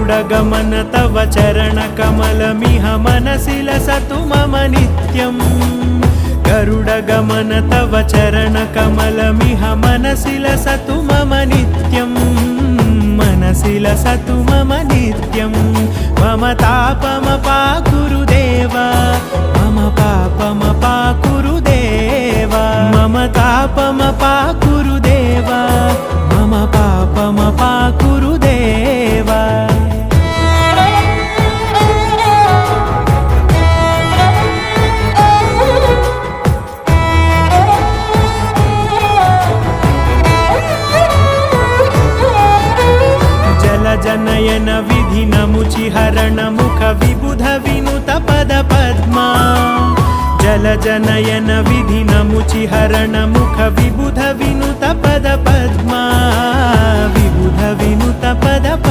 गरुडगमन तव चरणकमलमिह मनसि लसतु मम नित्यम् गरुडगमन तव चरणकमलमिह मनसि लसतु मम नित्यम् मनसि लसतु मम नित्यं मम तापमपाकुरु देवा मम पापमपाकुरु देवा मम तापमपाकुरु देवा मम पापमपाकुरु देवा जनयन विधिन मुचिहरण मुख विबुध विनुत पद पद्मा जल जनयन विधिन मुचिहरण मुख विबुध विनुत पद पद्मा विबुध विनुत पद पद्मा।